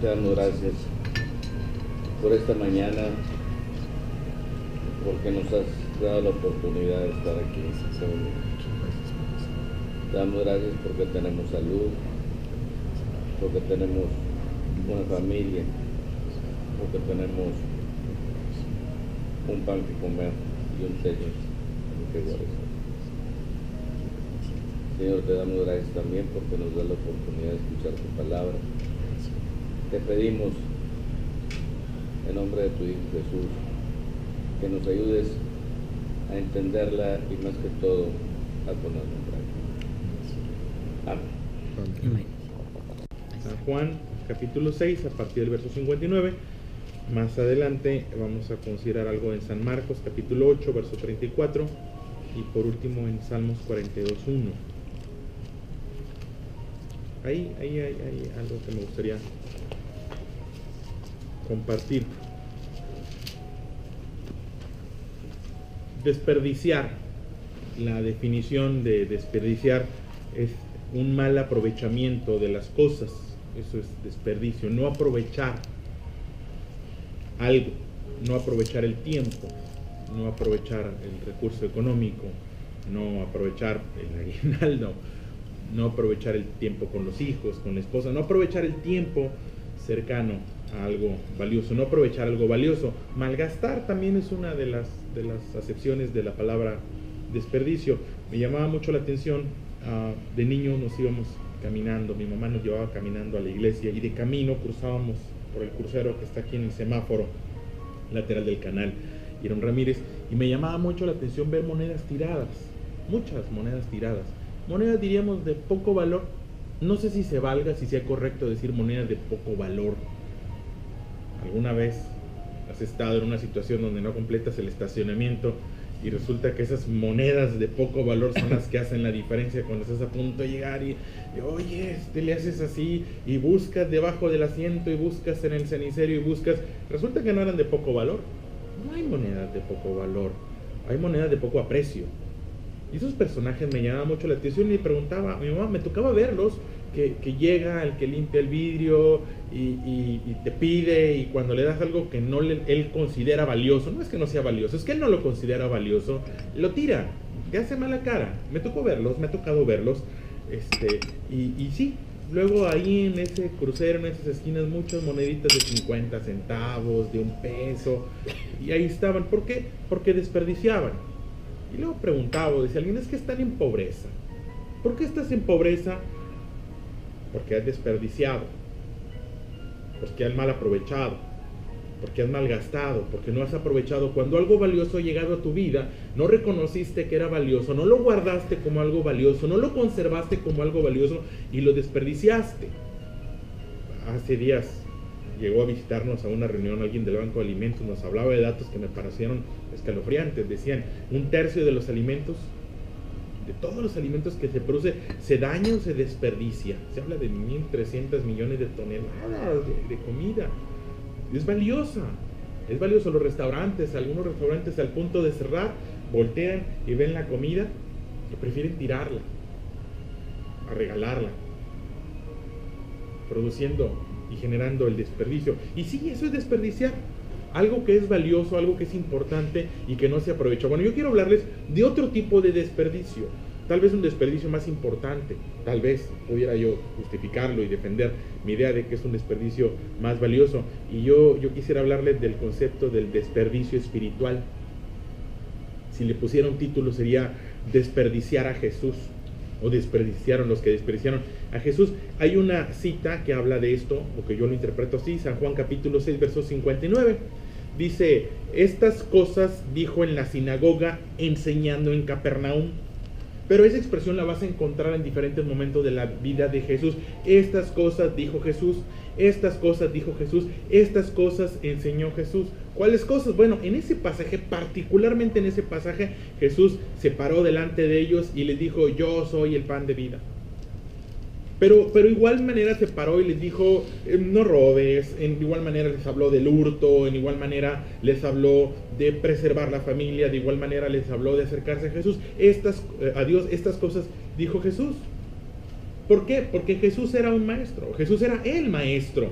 Te damos gracias por esta mañana, porque nos has dado la oportunidad de estar aquí. Te damos gracias porque tenemos salud, porque tenemos una familia, porque tenemos un pan que comer y un techo que guardar. Señor, te damos gracias también porque nos da la oportunidad de escuchar tu palabra. Te pedimos, en nombre de tu Hijo Jesús, que nos ayudes a entenderla y más que todo a ponerla en práctica. Amén. San Juan, capítulo 6, a partir del verso 59. Más adelante vamos a considerar algo en San Marcos, capítulo 8, verso 34. Y por último en Salmos 42:1. Ahí hay algo que me gustaría compartir. Desperdiciar. La definición de desperdiciar es un mal aprovechamiento de las cosas. Eso es desperdicio. No aprovechar algo, no aprovechar el tiempo, no aprovechar el recurso económico, no aprovechar el aguinaldo, no aprovechar el tiempo con los hijos, con la esposa, no aprovechar el tiempo cercano a algo valioso, no aprovechar algo valioso. Malgastar también es una de las acepciones de la palabra desperdicio. Me llamaba mucho la atención, de niños nos íbamos caminando, mi mamá nos llevaba caminando a la iglesia y de camino cruzábamos por el crucero que está aquí en el semáforo lateral del canal Irón Ramírez, y me llamaba mucho la atención ver monedas tiradas, muchas monedas tiradas, monedas diríamos de poco valor. No sé si se valga, si sea correcto decir monedas de poco valor. ¿Alguna vez has estado en una situación donde no completas el estacionamiento y resulta que esas monedas de poco valor son las que hacen la diferencia cuando estás a punto de llegar y oye, le haces así y buscas debajo del asiento y buscas en el cenicero y buscas, resulta que no eran de poco valor? No hay monedas de poco valor, hay monedas de poco aprecio. Y esos personajes me llamaban mucho la atención y le preguntaba a mi mamá, me tocaba verlos, que llega el que limpia el vidrio y te pide, y cuando le das algo que no él considera valioso, no es que no sea valioso, es que él no lo considera valioso, lo tira, te hace mala cara. Me tocó verlos, me ha tocado verlos, y sí, luego ahí en ese crucero, en esas esquinas, muchas moneditas de 50 centavos, de $1, y ahí estaban. ¿Por qué? Porque desperdiciaban. Y luego preguntaba, decía alguien, es que están en pobreza. ¿Por qué estás en pobreza? Porque has desperdiciado, porque has mal aprovechado, porque has malgastado, porque no has aprovechado. Cuando algo valioso ha llegado a tu vida, no reconociste que era valioso, no lo guardaste como algo valioso, no lo conservaste como algo valioso y lo desperdiciaste. Hace días llegó a visitarnos a una reunión alguien del Banco de Alimentos, nos hablaba de datos que me parecieron escalofriantes. Decían, 1/3 de los alimentos, de todos los alimentos que se produce, se daña o se desperdicia. Se habla de 1.300 millones de toneladas de comida. Es valiosa, es valioso. Los restaurantes, algunos restaurantes al punto de cerrar, voltean y ven la comida y prefieren tirarla, a regalarla, produciendo y generando el desperdicio. Y sí, eso es desperdiciar algo que es valioso, algo que es importante y que no se aprovecha. Bueno, yo quiero hablarles de otro tipo de desperdicio, tal vez un desperdicio más importante. Tal vez pudiera yo justificarlo y defender mi idea de que es un desperdicio más valioso. Y yo quisiera hablarles del concepto del desperdicio espiritual. Si le pusiera un título sería desperdiciar a Jesús, o desperdiciaron los que desperdiciaron a Jesús. Hay una cita que habla de esto, o que yo lo interpreto así, San Juan capítulo 6, verso 59. Dice, estas cosas dijo en la sinagoga enseñando en Capernaum. Pero esa expresión la vas a encontrar en diferentes momentos de la vida de Jesús. Estas cosas dijo Jesús, estas cosas dijo Jesús, estas cosas enseñó Jesús. ¿Cuáles cosas? Bueno, en ese pasaje, particularmente en ese pasaje, Jesús se paró delante de ellos y les dijo, yo soy el pan de vida. Pero igual manera se paró y les dijo, no robes. En igual manera les habló del hurto, en igual manera les habló de preservar la familia, de igual manera les habló de acercarse a Jesús. A Dios, estas cosas dijo Jesús. ¿Por qué? Porque Jesús era un maestro, Jesús era el maestro.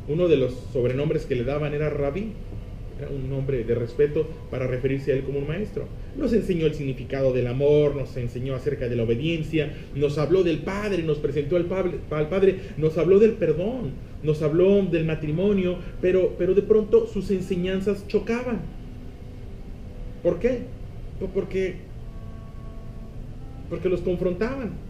Uno de los sobrenombres que le daban era Rabí. Era un nombre de respeto para referirse a él como un maestro. Nos enseñó el significado del amor, nos enseñó acerca de la obediencia, nos habló del Padre, nos presentó al Padre, nos habló del perdón, nos habló del matrimonio, pero de pronto sus enseñanzas chocaban. ¿Por qué? Porque los confrontaban.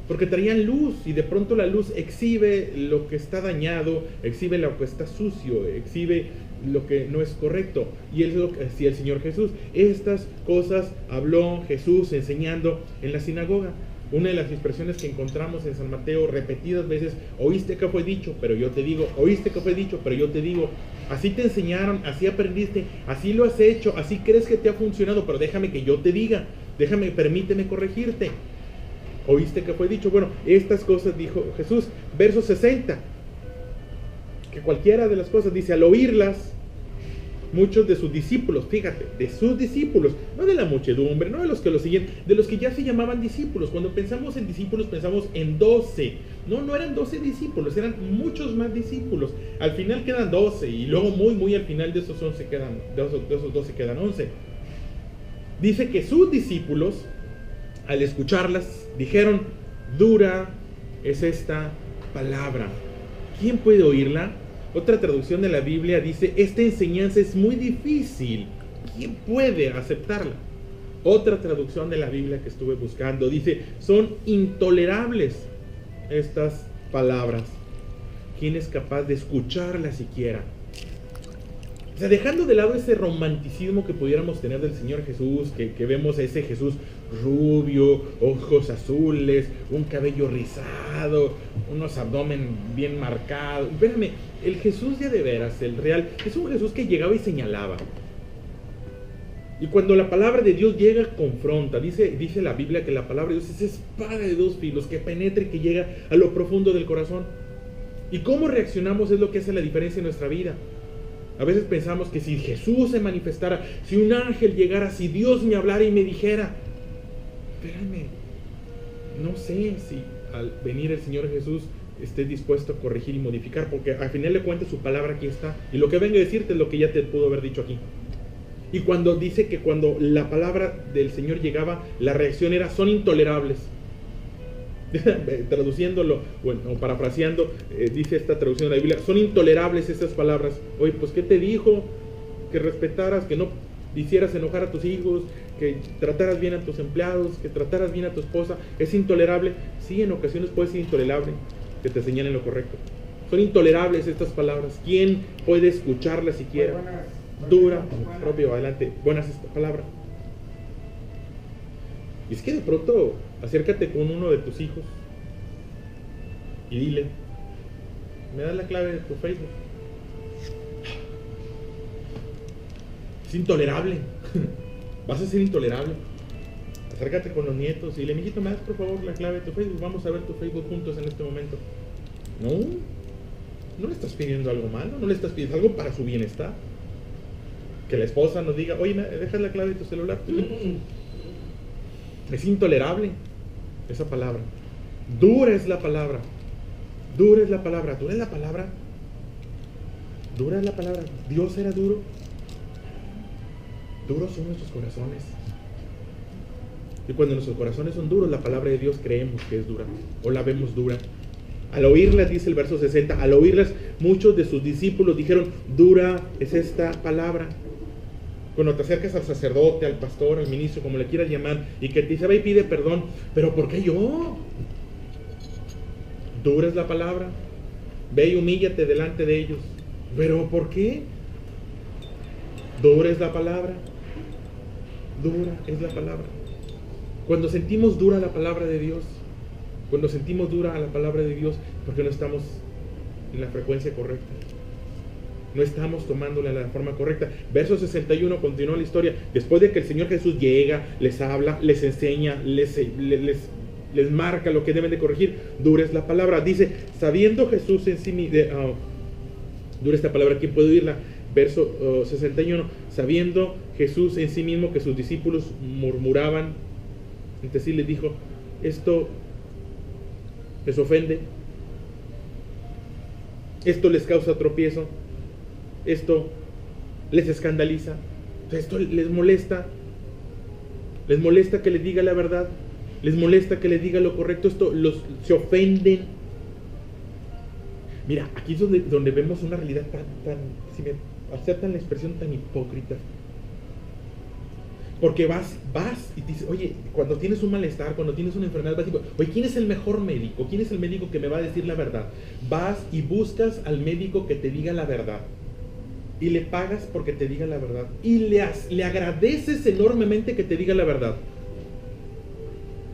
Porque traían luz y de pronto la luz exhibe lo que está dañado, exhibe lo que está sucio, exhibe lo que no es correcto. Y es lo que decía el Señor Jesús. Estas cosas habló Jesús enseñando en la sinagoga. Una de las expresiones que encontramos en San Mateo repetidas veces: oíste que fue dicho, pero yo te digo. Oíste que fue dicho, pero yo te digo. Así te enseñaron, así aprendiste, así lo has hecho, así crees que te ha funcionado, pero déjame que yo te diga, permíteme corregirte. ¿Oíste que fue dicho? Bueno, estas cosas dijo Jesús. Verso 60. Que cualquiera de las cosas, dice, al oírlas, muchos de sus discípulos, fíjate, de sus discípulos, no de la muchedumbre, no de los que lo siguen, de los que ya se llamaban discípulos. Cuando pensamos en discípulos, pensamos en 12. No eran 12 discípulos, eran muchos más discípulos. Al final quedan 12 y luego muy al final de esos 12 quedan, de esos 12 quedan 11. Dice que sus discípulos, al escucharlas, dijeron: dura es esta palabra. ¿Quién puede oírla? Otra traducción de la Biblia dice: esta enseñanza es muy difícil. ¿Quién puede aceptarla? Otra traducción de la Biblia que estuve buscando dice: son intolerables estas palabras. ¿Quién es capaz de escucharlas siquiera? O sea, dejando de lado ese romanticismo que pudiéramos tener del Señor Jesús, que vemos a ese Jesús rubio, ojos azules, un cabello rizado, unos abdomen bien marcados. Espérame, el Jesús ya de veras, el real, es un Jesús que llegaba y señalaba. Y cuando la palabra de Dios llega, confronta. Dice la Biblia que la palabra de Dios es espada de dos filos, que penetra y que llega a lo profundo del corazón. Y cómo reaccionamos es lo que hace la diferencia en nuestra vida. A veces pensamos que si Jesús se manifestara, si un ángel llegara, si Dios me hablara y me dijera, espérame, no sé si al venir el Señor Jesús esté dispuesto a corregir y modificar, porque al final de cuentas su palabra aquí está, y lo que venga a decirte es lo que ya te pudo haber dicho aquí. Y cuando dice que cuando la palabra del Señor llegaba, la reacción era: son intolerables. Traduciéndolo, bueno, o parafraseando, dice esta traducción de la Biblia: son intolerables esas palabras. Oye, pues ¿qué te dijo? Que respetaras, que no hicieras enojar a tus hijos, que trataras bien a tus empleados, que trataras bien a tu esposa. ¿Es intolerable? Sí, en ocasiones puede ser intolerable que te señalen lo correcto. Son intolerables estas palabras. ¿Quién puede escucharlas siquiera? Dura, propio, adelante, buenas esta palabra. Y es que de pronto acércate con uno de tus hijos y dile: ¿me das la clave de tu Facebook? Es intolerable. Vas a ser intolerable. Acércate con los nietos y dile: mijito, ¿me das por favor la clave de tu Facebook? Vamos a ver tu Facebook juntos en este momento. No le estás pidiendo algo malo, no le estás pidiendo algo para su bienestar. Que la esposa nos diga: oye, ¿me dejas la clave de tu celular? Es intolerable esa palabra. Dura es la palabra. Dura es la palabra. Dura es la palabra. Dura es la palabra. Dios era duro. Duros son nuestros corazones. Y cuando nuestros corazones son duros, la palabra de Dios creemos que es dura, o la vemos dura. Al oírlas, dice el verso 60, al oírlas, muchos de sus discípulos dijeron: dura es esta palabra. Cuando te acercas al sacerdote, al pastor, al ministro, como le quieras llamar, y que te dice: ve y pide perdón, pero ¿por qué yo? Dura es la palabra. Ve y humíllate delante de ellos. ¿Pero por qué? Dura es la palabra. Dura es la palabra. Cuando sentimos dura la palabra de Dios, cuando sentimos dura la palabra de Dios, porque no estamos en la frecuencia correcta. No estamos tomándola de la forma correcta. Verso 61 continúa la historia. Después de que el Señor Jesús llega, les habla, les enseña, les marca lo que deben de corregir. Dura es la palabra. Dice: sabiendo Jesús en sí mismo, dura esta palabra, ¿quién puede oírla? Verso 61. Sabiendo Jesús en sí mismo que sus discípulos murmuraban entre sí, les dijo: ¿esto les ofende? esto les causa tropiezo, esto les escandaliza, esto les molesta que les diga la verdad, les molesta que les diga lo correcto, se ofenden. Mira, aquí es donde vemos una realidad si me aceptan la expresión, tan hipócrita. Porque vas y te dices, oye, cuando tienes un malestar, cuando tienes una enfermedad, vas y dices, oye, ¿quién es el mejor médico? ¿Quién es el médico que me va a decir la verdad? Vas y buscas al médico que te diga la verdad. Y le pagas porque te diga la verdad. Y le agradeces enormemente que te diga la verdad.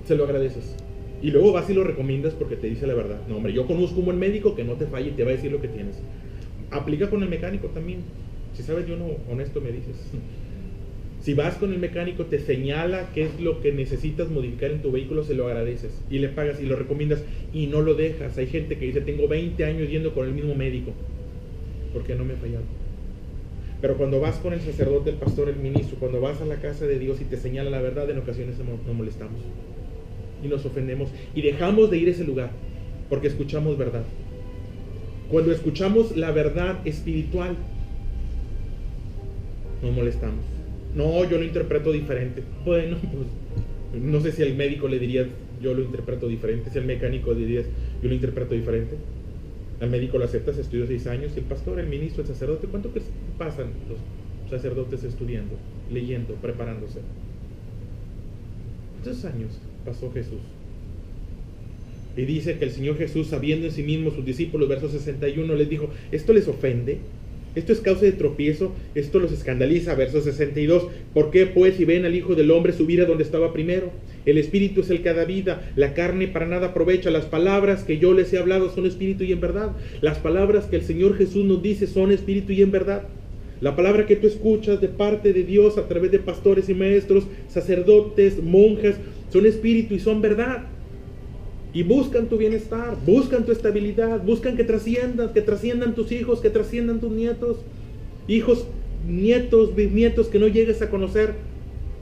Se lo agradeces. Y luego vas y lo recomiendas porque te dice la verdad. No, hombre, yo conozco un buen médico que no te falle y te va a decir lo que tienes. Aplica con el mecánico también. Si sabes de uno honesto, me dices. Si vas con el mecánico, te señala qué es lo que necesitas modificar en tu vehículo, se lo agradeces y le pagas y lo recomiendas y no lo dejas. Hay gente que dice, tengo 20 años yendo con el mismo médico porque no me ha fallado. Pero cuando vas con el sacerdote, el pastor, el ministro, cuando vas a la casa de Dios y te señala la verdad, en ocasiones nos molestamos y nos ofendemos y dejamos de ir a ese lugar porque escuchamos verdad. Cuando escuchamos la verdad espiritual, nos molestamos. No, yo lo interpreto diferente. Bueno, pues no sé si al médico le dirías, yo lo interpreto diferente. Si al mecánico le dirías, yo lo interpreto diferente. Al médico lo aceptas, estudió 6 años. Y el pastor, el ministro, el sacerdote, ¿cuánto pasan los sacerdotes estudiando, leyendo, preparándose? ¿Cuántos años pasó Jesús? Y dice que el Señor Jesús, sabiendo en sí mismo sus discípulos, verso 61, les dijo, ¿esto les ofende? Esto es causa de tropiezo, esto los escandaliza, verso 62. ¿Por qué pues si ven al Hijo del Hombre subir a donde estaba primero? El Espíritu es el que da vida, la carne para nada aprovecha. Las palabras que yo les he hablado son espíritu y en verdad. Las palabras que el Señor Jesús nos dice son espíritu y en verdad. La palabra que tú escuchas de parte de Dios a través de pastores y maestros, sacerdotes, monjas, son espíritu y son verdad. Y buscan tu bienestar, buscan tu estabilidad, buscan que trasciendan tus hijos, que trasciendan tus nietos, hijos, nietos, bisnietos que no llegues a conocer,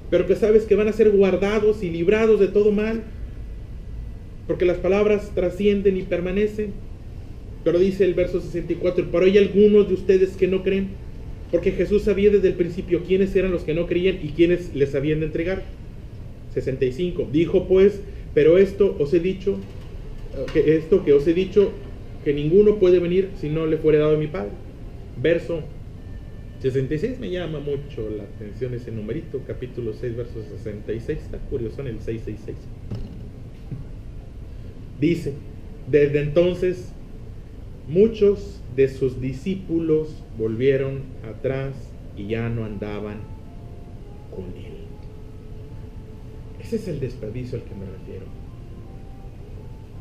pero que sabes que van a ser guardados y librados de todo mal, porque las palabras trascienden y permanecen. Pero dice el verso 64, pero hay algunos de ustedes que no creen, porque Jesús sabía desde el principio quiénes eran los que no creían y quiénes les habían de entregar. 65, dijo pues, pero esto os he dicho, que ninguno puede venir si no le fuere dado a mi Padre. Verso 66, me llama mucho la atención ese numerito, capítulo 6, verso 66, está curioso en el 666. Dice, desde entonces muchos de sus discípulos volvieron atrás y ya no andaban con él. Ese es el desperdicio al que me refiero.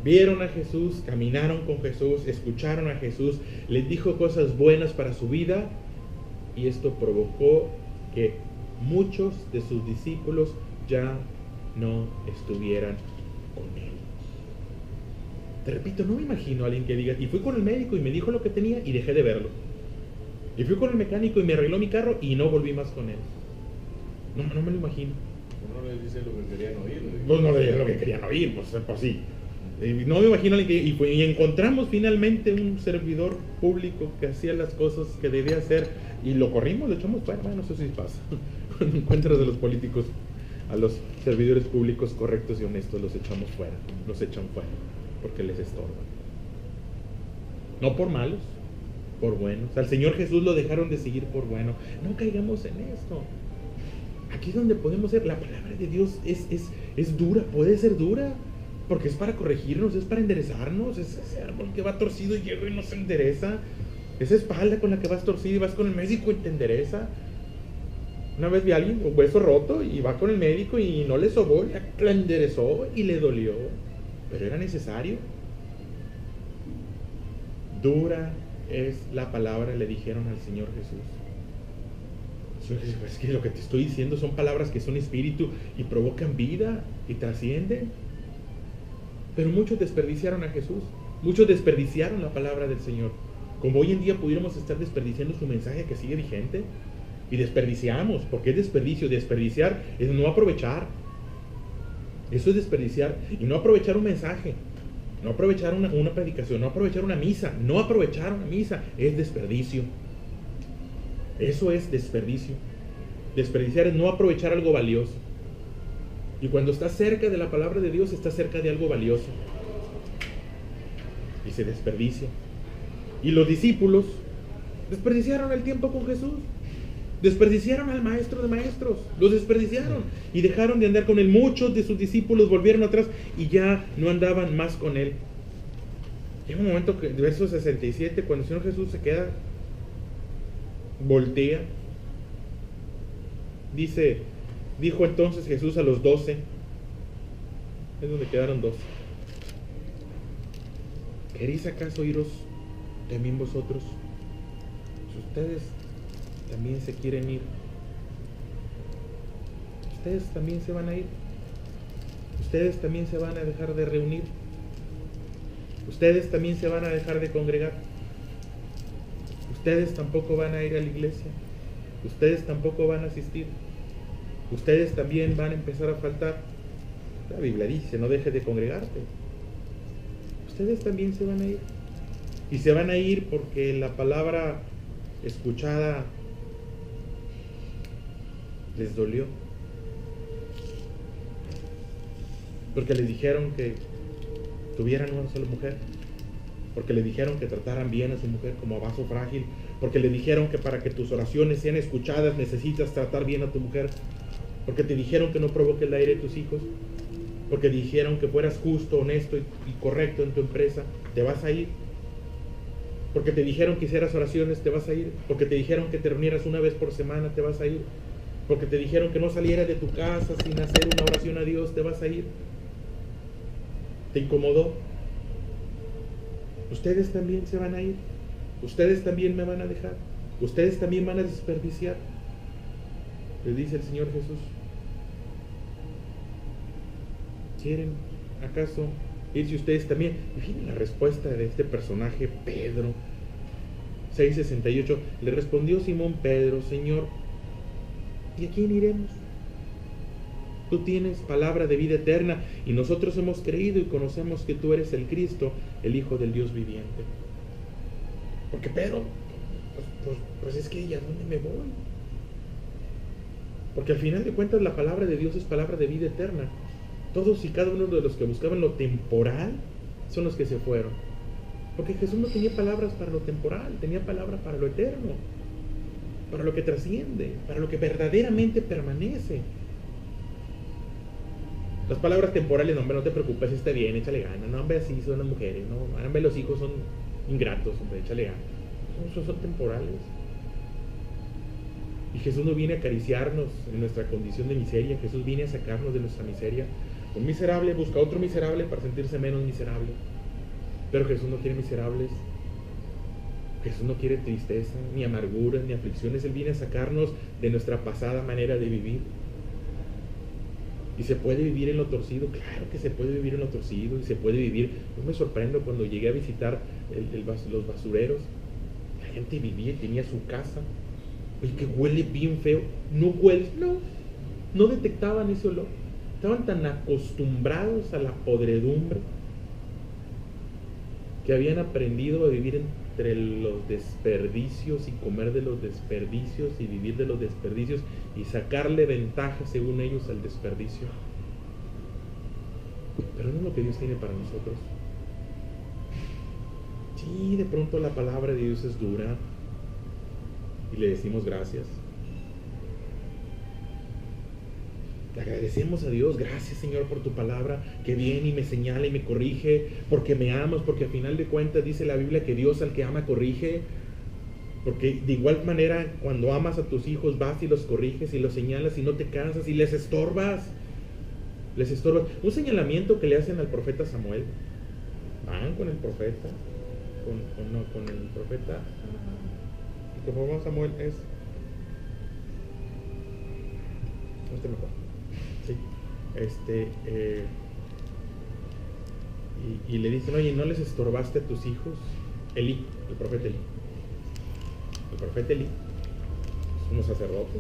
Vieron a Jesús, caminaron con Jesús, escucharon a Jesús, les dijo cosas buenas para su vida y esto provocó que muchos de sus discípulos ya no estuvieran con él. Te repito, no me imagino a alguien que diga, y fui con el médico y me dijo lo que tenía y dejé de verlo. Y fui con el mecánico y me arregló mi carro y no volví más con él. No me lo imagino. No les dicen lo que querían oír. Pues no le dicen lo que querían oír, pues sí. No me imagino y encontramos finalmente un servidor público que hacía las cosas que debía hacer y lo corrimos, lo echamos fuera. Bueno, eso sí pasa. Cuando encuentras a los políticos, a los servidores públicos correctos y honestos, los echan fuera, porque les estorban. No por malos, por buenos. Al Señor Jesús lo dejaron de seguir por bueno. No caigamos en esto. Aquí es donde podemos ser. La palabra de Dios es dura, puede ser dura, porque es para corregirnos, es para enderezarnos. Es ese árbol que va torcido y llega y no se endereza. Esa espalda con la que vas torcido y vas con el médico y te endereza. Una vez vi a alguien con hueso roto y va con el médico y no le sobó, la enderezó y le dolió. Pero era necesario. Dura es la palabra, le dijeron al Señor Jesús. Es que lo que te estoy diciendo son palabras que son espíritu y provocan vida y trascienden. Pero muchos desperdiciaron a Jesús, muchos desperdiciaron la palabra del Señor, como hoy en día pudiéramos estar desperdiciando su mensaje que sigue vigente. Y desperdiciamos, porque es desperdicio. Desperdiciar es no aprovechar. Eso es desperdiciar y no aprovechar un mensaje. No aprovechar una predicación, no aprovechar una misa, no aprovechar una misa es desperdicio. Eso es desperdicio. Desperdiciar es no aprovechar algo valioso. Y cuando estás cerca de la palabra de Dios, estás cerca de algo valioso. Y se desperdicia. Y los discípulos desperdiciaron el tiempo con Jesús. Desperdiciaron al maestro de maestros. Los desperdiciaron. Y dejaron de andar con él. Muchos de sus discípulos volvieron atrás y ya no andaban más con él. Llega un momento que, verso 67, cuando el Señor Jesús se queda, voltea. Dijo entonces Jesús a los 12. Es donde quedaron 12. ¿Queréis acaso iros también vosotros? Si ustedes también se quieren ir, ustedes también se van a ir. Ustedes también se van a dejar de reunir. Ustedes también se van a dejar de congregar. Ustedes tampoco van a ir a la iglesia. Ustedes tampoco van a asistir. Ustedes también van a empezar a faltar. La Biblia dice, no dejes de congregarte. Ustedes también se van a ir. Y se van a ir porque la palabra escuchada les dolió. Porque les dijeron que tuvieran una sola mujer. Porque le dijeron que trataran bien a su mujer como a vaso frágil. Porque le dijeron que para que tus oraciones sean escuchadas necesitas tratar bien a tu mujer. Porque te dijeron que no provoques el aire de tus hijos. Porque dijeron que fueras justo, honesto y correcto en tu empresa. Te vas a ir. Porque te dijeron que hicieras oraciones, te vas a ir. Porque te dijeron que te reunieras una vez por semana, te vas a ir. Porque te dijeron que no salieras de tu casa sin hacer una oración a Dios, te vas a ir. ¿Te incomodó? Ustedes también se van a ir. Ustedes también me van a dejar. Ustedes también van a desperdiciar. Les dice el Señor Jesús. ¿Quieren acaso irse ustedes también? Y fíjense la respuesta de este personaje, Pedro. 6:68. Le respondió Simón Pedro: Señor, ¿y a quién iremos? Tú tienes palabra de vida eterna y nosotros hemos creído y conocemos que tú eres el Cristo, el Hijo del Dios viviente. Porque Pedro, pues es que ¿y a dónde me voy? Porque al final de cuentas la palabra de Dios es palabra de vida eterna. Todos y cada uno de los que buscaban lo temporal son los que se fueron. Porque Jesús no tenía palabras para lo temporal, tenía palabra para lo eterno, para lo que trasciende, para lo que verdaderamente permanece. Las palabras temporales, no, hombre, no te preocupes, está bien, échale ganas. No, hombre, así son las mujeres, no, hombre, los hijos son ingratos, hombre, échale ganas. Son temporales. Y Jesús no viene a acariciarnos en nuestra condición de miseria. Jesús viene a sacarnos de nuestra miseria. Un miserable busca otro miserable para sentirse menos miserable. Pero Jesús no quiere miserables. Jesús no quiere tristeza, ni amarguras, ni aflicciones. Él viene a sacarnos de nuestra pasada manera de vivir. ¿Y se puede vivir en lo torcido? Claro que se puede vivir en lo torcido. Y se puede vivir. Yo me sorprendo cuando llegué a visitar los basureros. La gente vivía y tenía su casa. Oye, que huele bien feo. No huele, no detectaban ese olor. Estaban tan acostumbrados a la podredumbre que habían aprendido a vivir entre los desperdicios y comer de los desperdicios y vivir de los desperdicios y sacarle ventaja según ellos al desperdicio. Pero no es lo que Dios tiene para nosotros. Sí, de pronto la palabra de Dios es dura y le decimos gracias. Le agradecemos a Dios: gracias, Señor, por tu palabra que viene y me señala y me corrige, porque me amas, porque al final de cuentas dice la Biblia que Dios al que ama corrige. Porque de igual manera cuando amas a tus hijos vas y los corriges y los señalas y no te cansas y les estorbas. Un señalamiento que le hacen al profeta Samuel. Van con el profeta, con el profeta. Y como Samuel es mejor. Sí. Y le dicen: oye, ¿no les estorbaste a tus hijos? El profeta Elí. El profeta Elí es un sacerdote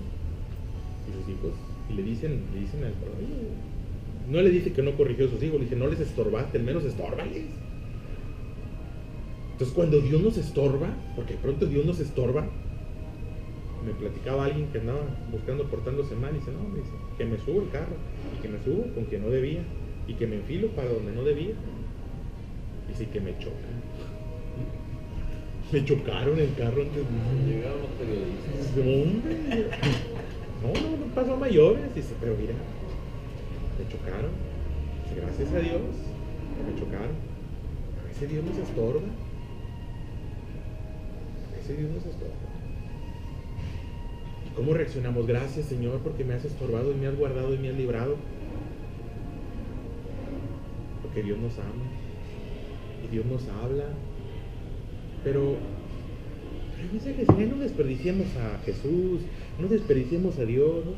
y sus hijos. Y le dicen al profeta: no le dice que no corrigió a sus hijos, le dice: no les estorbaste, al menos estórbales. Entonces cuando Dios nos estorba, porque de pronto Dios nos estorba, me platicaba alguien que andaba buscando, portándose mal, y dice, no, me dice, que me subo el carro, y que me subo con quien no debía, y que me enfilo para donde no debía, y sí que me chocan. Me chocaron el carro antes de... Llegaron los periodistas. Hombre, no pasó a mayores, dice, pero mira, me chocaron, dice, gracias a Dios, que me chocaron. A veces Dios nos estorba, a veces Dios nos estorba. ¿Y cómo reaccionamos? Gracias, Señor, porque me has estorbado y me has guardado y me has librado. Porque Dios nos ama y Dios nos habla. Pero dice que no desperdiciemos a Jesús, no desperdiciemos a Dios, no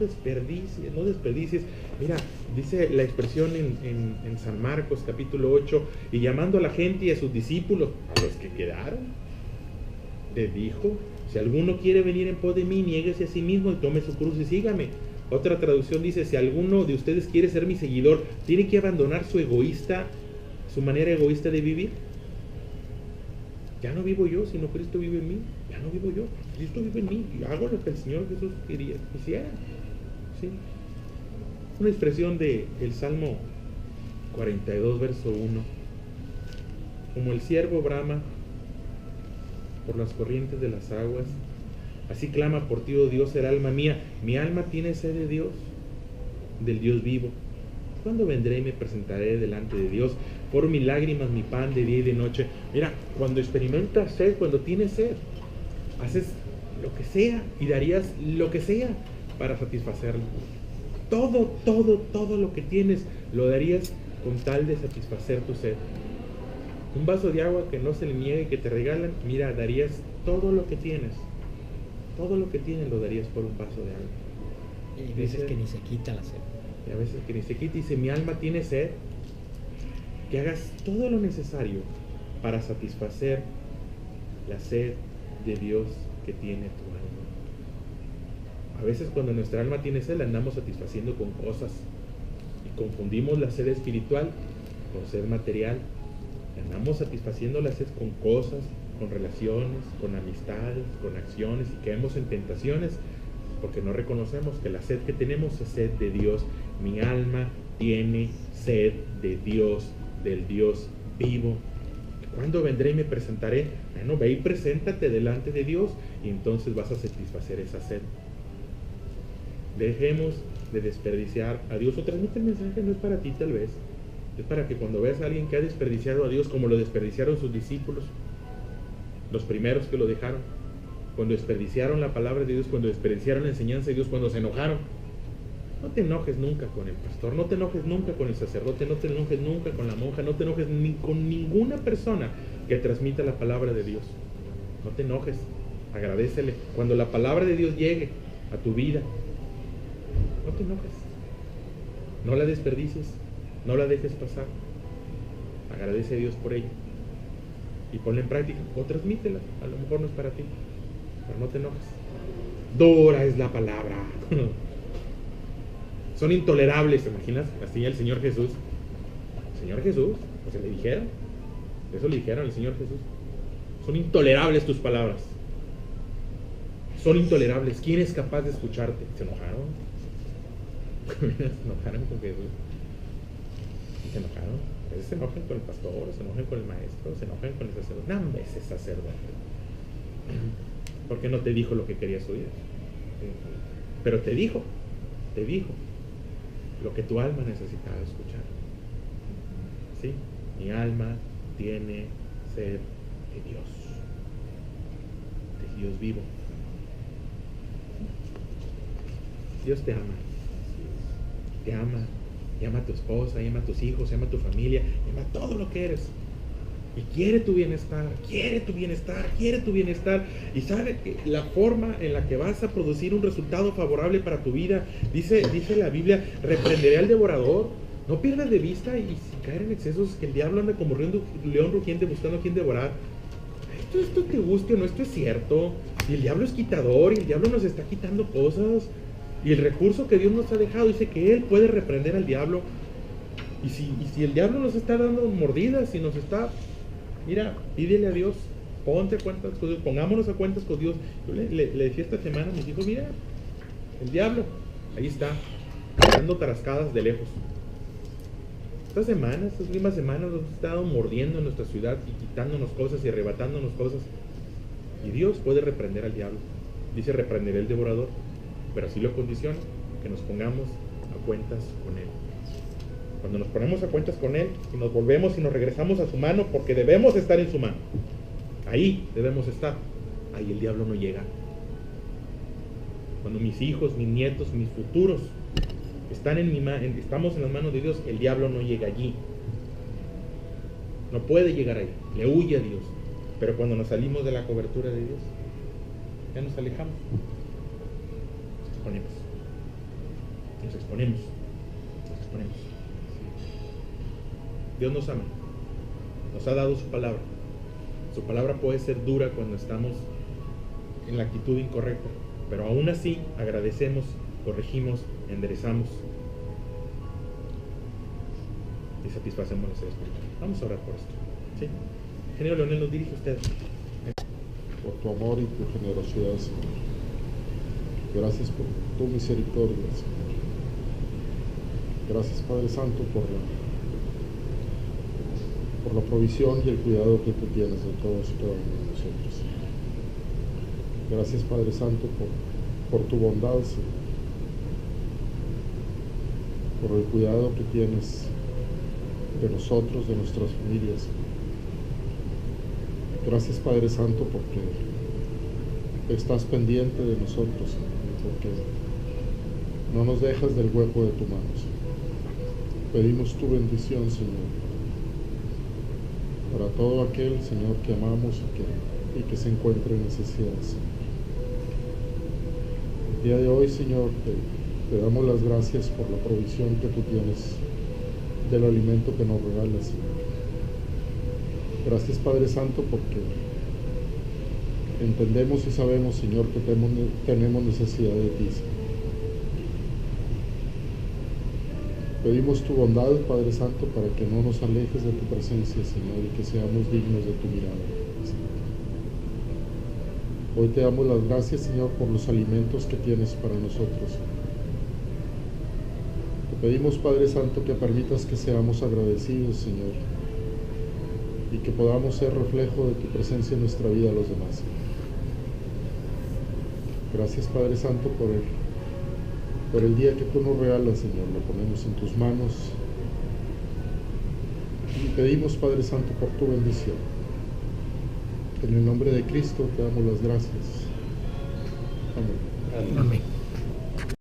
desperdicies. Mira, dice la expresión en San Marcos capítulo 8, y llamando a la gente y a sus discípulos, a los que quedaron, les dijo, si alguno quiere venir en pos de mí, niéguese a sí mismo y tome su cruz y sígame. Otra traducción dice, si alguno de ustedes quiere ser mi seguidor, tiene que abandonar su manera egoísta de vivir. Ya no vivo yo, sino Cristo vive en mí. Ya no vivo yo, Cristo vive en mí. Y hago lo que el Señor Jesús quisiera. ¿Sí? Una expresión del Salmo 42, verso 1. Como el ciervo brama por las corrientes de las aguas, así clama por ti, oh Dios, el alma mía. Mi alma tiene sed de Dios, del Dios vivo. ¿Cuándo vendré y me presentaré delante de Dios? Por mis lágrimas, mi pan de día y de noche. Mira, cuando experimentas sed, cuando tienes sed, haces lo que sea y darías lo que sea para satisfacerlo. Todo lo que tienes lo darías con tal de satisfacer tu sed. Un vaso de agua que no se le niegue y que te regalan, mira, darías todo lo que tienes. Todo lo que tienes lo darías por un vaso de agua. Y hay veces que ni se quita la sed. Y a veces que ni se quita. Dice, mi alma tiene sed. Que hagas todo lo necesario para satisfacer la sed de Dios que tiene tu alma. A veces cuando nuestra alma tiene sed, la andamos satisfaciendo con cosas y confundimos la sed espiritual con sed material. Andamos satisfaciendo la sed con cosas, con relaciones, con amistades, con acciones, y caemos en tentaciones porque no reconocemos que la sed que tenemos es sed de Dios. Mi alma tiene sed de Dios, del Dios vivo. ¿Cuándo vendré y me presentaré? Bueno, ve y preséntate delante de Dios y entonces vas a satisfacer esa sed. Dejemos de desperdiciar a Dios. O transmite el mensaje, no es para ti tal vez, es para que cuando veas a alguien que ha desperdiciado a Dios como lo desperdiciaron sus discípulos, los primeros que lo dejaron, cuando desperdiciaron la palabra de Dios, cuando desperdiciaron la enseñanza de Dios, cuando se enojaron. No te enojes nunca con el pastor, no te enojes nunca con el sacerdote, no te enojes nunca con la monja, no te enojes ni con ninguna persona que transmita la palabra de Dios. No te enojes, agradécele. Cuando la palabra de Dios llegue a tu vida, no te enojes, no la desperdicies, no la dejes pasar. Agradece a Dios por ella y ponla en práctica o transmítela. A lo mejor no es para ti, pero no te enojes. Dura es la palabra. Son intolerables, ¿te imaginas? Así el Señor Jesús. Señor Jesús, o sea, le dijeron. Eso le dijeron al Señor Jesús. Son intolerables tus palabras. Son intolerables. ¿Quién es capaz de escucharte? Se enojaron. Se enojaron con Jesús. Y se enojaron. A veces se enojan con el pastor, se enojan con el maestro, se enojan con el sacerdote. No, ese sacerdote. ¿Por qué no te dijo lo que querías oír? Pero te dijo lo que tu alma necesitaba escuchar. ¿Sí? Mi alma tiene sed de Dios, de Dios vivo. Dios te ama, y ama a tu esposa, y ama a tus hijos, y ama a tu familia, y ama todo lo que eres. Y quiere tu bienestar, y sabe que la forma en la que vas a producir un resultado favorable para tu vida, dice la Biblia, reprenderé al devorador. No pierdas de vista y sin caer en excesos, que el diablo anda como león rugiente buscando a quien devorar. Esto te guste o no, esto es cierto. Y el diablo es quitador, y el diablo nos está quitando cosas. Y el recurso que Dios nos ha dejado dice que Él puede reprender al diablo. Y si el diablo nos está dando mordidas y nos está Mira, pídele a Dios, ponte a cuentas con Dios, pongámonos a cuentas con Dios. Yo le decía esta semana a mis hijos, mira, el diablo, ahí está, dando tarascadas de lejos. Estas mismas semanas nos ha estado mordiendo en nuestra ciudad y quitándonos cosas y arrebatándonos cosas. Y Dios puede reprender al diablo. Dice, reprenderé el devorador, pero así lo condiciona, que nos pongamos a cuentas con Él. Cuando nos ponemos a cuentas con Él y nos volvemos y nos regresamos a su mano, porque debemos estar en su mano, ahí debemos estar, ahí el diablo no llega. Cuando mis hijos, mis nietos, mis futuros están estamos en las manos de Dios, el diablo no llega allí, no puede llegar ahí, le huye a Dios. Pero cuando nos salimos de la cobertura de Dios, ya nos alejamos, nos exponemos. Dios nos ama, nos ha dado su palabra. Su palabra puede ser dura cuando estamos en la actitud incorrecta, pero aún así agradecemos, corregimos, enderezamos y satisfacemos nuestra espiritual. Vamos a orar por esto. ¿Sí? Ingeniero Leonel, nos dirige usted. Por tu amor y tu generosidad, Señor. Gracias por tu misericordia, Señor. Gracias, Padre Santo, por la provisión y el cuidado que tú tienes de todos y cada uno de nosotros. Gracias, Padre Santo, por tu bondad, Señor. Por el cuidado que tienes de nosotros, de nuestras familias. Gracias, Padre Santo, porque estás pendiente de nosotros, Señor, porque no nos dejas del hueco de tu mano, Señor. Pedimos tu bendición, Señor, para todo aquel, Señor, que amamos y que se encuentre en necesidad, Señor. El día de hoy, Señor, te damos las gracias por la provisión que tú tienes del alimento que nos regalas, Señor. Gracias, Padre Santo, porque entendemos y sabemos, Señor, que tenemos necesidad de ti, Señor. Pedimos tu bondad, Padre Santo, para que no nos alejes de tu presencia, Señor, y que seamos dignos de tu mirada, Señor. Hoy te damos las gracias, Señor, por los alimentos que tienes para nosotros, Señor. Te pedimos, Padre Santo, que permitas que seamos agradecidos, Señor, y que podamos ser reflejo de tu presencia en nuestra vida a los demás. Gracias, Padre Santo, por el día que tú nos regalas, Señor. Lo ponemos en tus manos y pedimos, Padre Santo, por tu bendición. En el nombre de Cristo te damos las gracias. Amén.